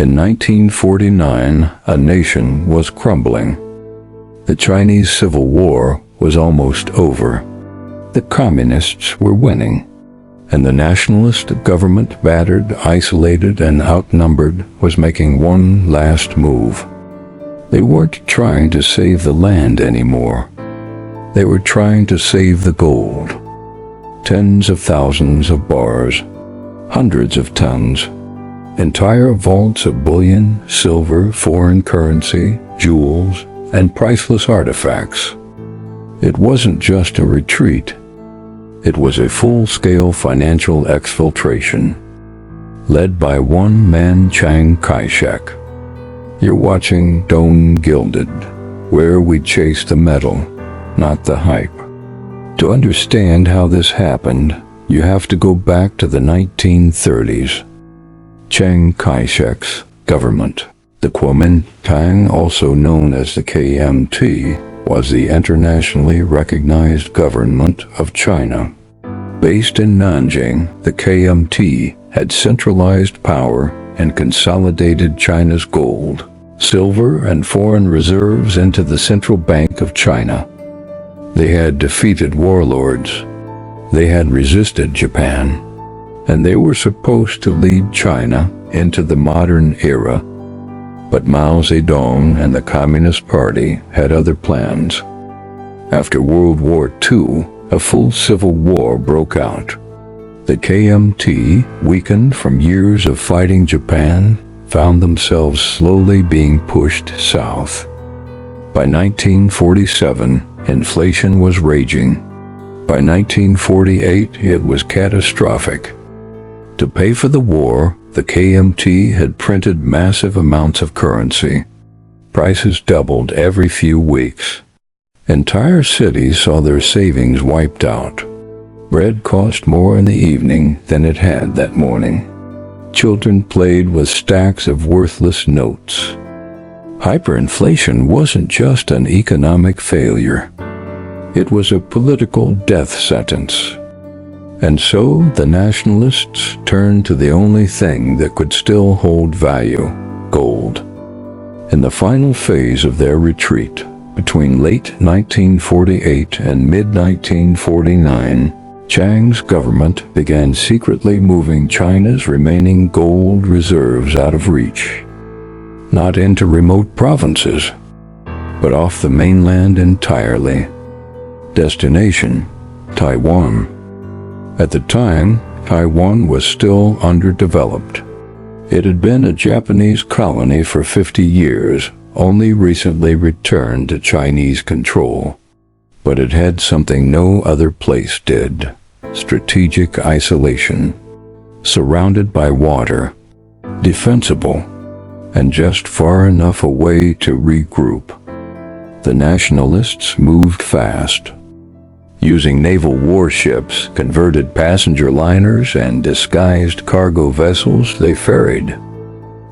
In 1949, a nation was crumbling. The Chinese Civil War was almost over. The communists were winning, and the nationalist government, battered, isolated, and outnumbered, was making one last move. They weren't trying to save the land anymore. They were trying to save the gold. Tens of thousands of bars, hundreds of tons, entire vaults of bullion, silver, foreign currency, jewels, and priceless artifacts. It wasn't just a retreat. It was a full-scale financial exfiltration, led by one man, Chiang Kai-shek. You're watching Don Gilded, where we chase the metal, not the hype. To understand how this happened, you have to go back to the 1930s. Chiang Kai-shek's government, the Kuomintang, also known as the KMT, was the internationally recognized government of China. Based in Nanjing, the KMT had centralized power and consolidated China's gold, silver, and foreign reserves into the Central Bank of China. They had defeated warlords. They had resisted Japan, and they were supposed to lead China into the modern era. But Mao Zedong and the Communist Party had other plans. After World War II, a full civil war broke out. The KMT, weakened from years of fighting Japan, found themselves slowly being pushed south. By 1947, inflation was raging. By 1948, it was catastrophic. To pay for the war, the KMT had printed massive amounts of currency. Prices doubled every few weeks. Entire cities saw their savings wiped out. Bread cost more in the evening than it had that morning. Children played with stacks of worthless notes. Hyperinflation wasn't just an economic failure. It was a political death sentence. And so the nationalists turned to the only thing that could still hold value: gold. In the final phase of their retreat, between late 1948 and mid-1949, Chiang's government began secretly moving China's remaining gold reserves out of reach. Not into remote provinces, but off the mainland entirely. Destination: Taiwan. At the time, Taiwan was still underdeveloped. It had been a Japanese colony for 50 years, only recently returned to Chinese control. But it had something no other place did: strategic isolation. Surrounded by water, defensible, and just far enough away to regroup. The nationalists moved fast. Using naval warships, converted passenger liners, and disguised cargo vessels, they ferried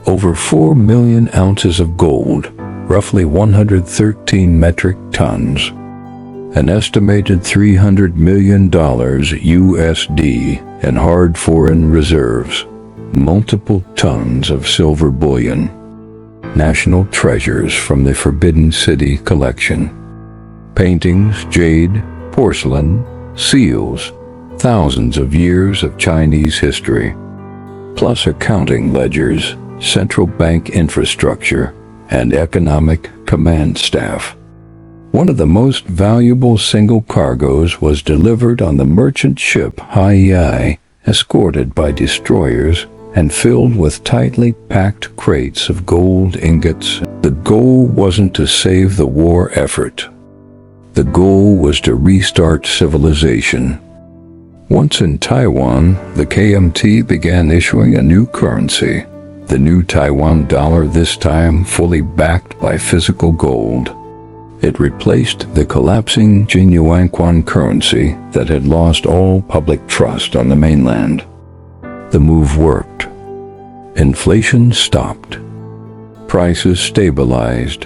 over 4 million ounces of gold, roughly 113 metric tons, an estimated $300 million USD in hard foreign reserves, multiple tons of silver bullion, national treasures from the Forbidden City collection, paintings, jade, porcelain, seals, thousands of years of Chinese history, plus accounting ledgers, central bank infrastructure, and economic command staff. One of the most valuable single cargoes was delivered on the merchant ship Hai, escorted by destroyers and filled with tightly packed crates of gold ingots. The goal wasn't to save the war effort. The goal was to restart civilization. Once in Taiwan, the KMT began issuing a new currency, the new Taiwan dollar, this time fully backed by physical gold. It replaced the collapsing Jinyuanquan currency that had lost all public trust on the mainland. The move worked. Inflation stopped. Prices stabilized.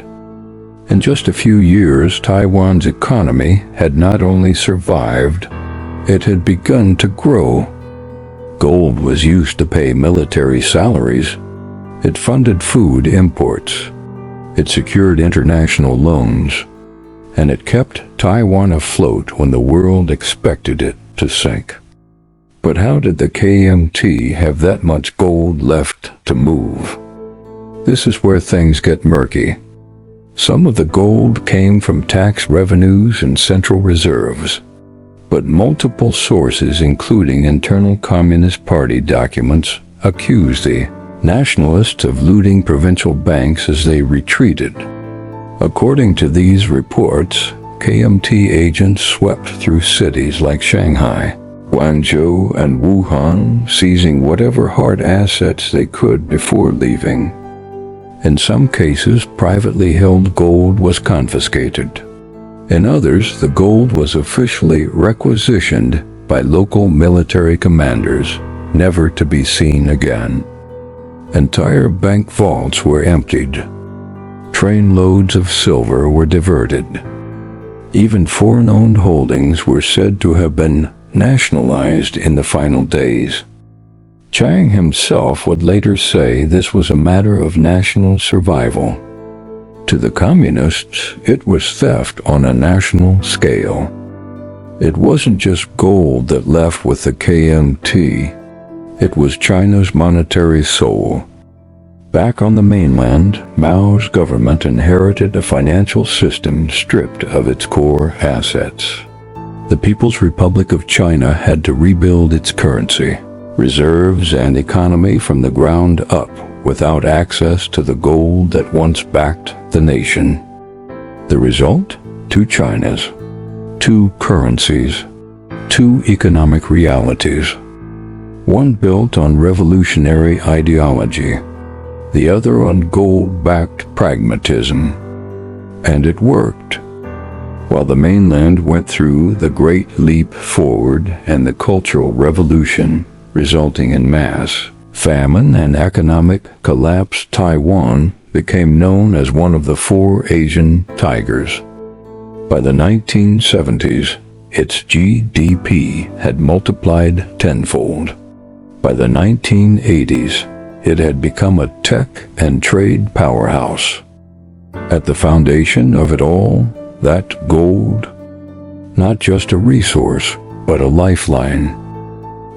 In just a few years, Taiwan's economy had not only survived, it had begun to grow. Gold was used to pay military salaries. It funded food imports, it secured international loans, and it kept Taiwan afloat when the world expected it to sink. But how did the KMT have that much gold left to move? This is where things get murky. Some of the gold came from tax revenues and central reserves, but multiple sources, including internal Communist Party documents, accused the Nationalists of looting provincial banks as they retreated. According to these reports, KMT agents swept through cities like Shanghai, Guangzhou, and Wuhan, seizing whatever hard assets they could before leaving. In some cases, privately held gold was confiscated. In others, the gold was officially requisitioned by local military commanders, never to be seen again. Entire bank vaults were emptied. Trainloads of silver were diverted. Even foreign-owned holdings were said to have been nationalized in the final days. Chiang himself would later say this was a matter of national survival. To the communists, it was theft on a national scale. It wasn't just gold that left with the KMT. It was China's monetary soul. Back on the mainland, Mao's government inherited a financial system stripped of its core assets. The People's Republic of China had to rebuild its currency, reserves, and economy from the ground up without access to the gold that once backed the nation. The result? 2 Chinas, 2 currencies, 2 economic realities. One built on revolutionary ideology, the other on gold-backed pragmatism. And it worked. While the mainland went through the Great Leap Forward and the Cultural Revolution, resulting in mass famine and economic collapse, Taiwan became known as one of the 4 Asian tigers. By the 1970s, its GDP had multiplied tenfold. By the 1980s, it had become a tech and trade powerhouse. At the foundation of it all, that gold, not just a resource, but a lifeline.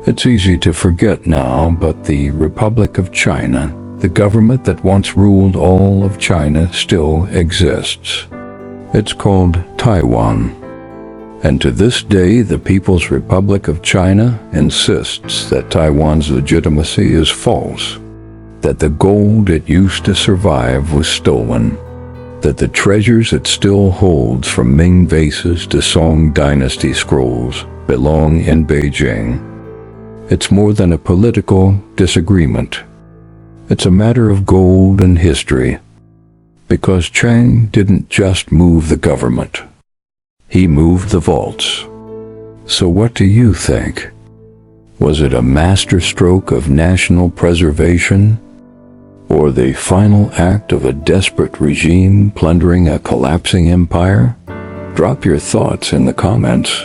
It's easy to forget now, but the Republic of China, the government that once ruled all of China, still exists. It's called Taiwan. And to this day, the People's Republic of China insists that Taiwan's legitimacy is false, that the gold it used to survive was stolen, that the treasures it still holds, from Ming vases to Song dynasty scrolls, belong in Beijing. It's more than a political disagreement. It's a matter of gold and history, because Chiang didn't just move the government. He moved the vaults. So what do you think? Was it a masterstroke of national preservation, or the final act of a desperate regime plundering a collapsing empire? Drop your thoughts in the comments.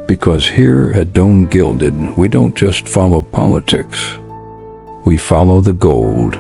Because here at Don Gilded, we don't just follow politics. We follow the gold.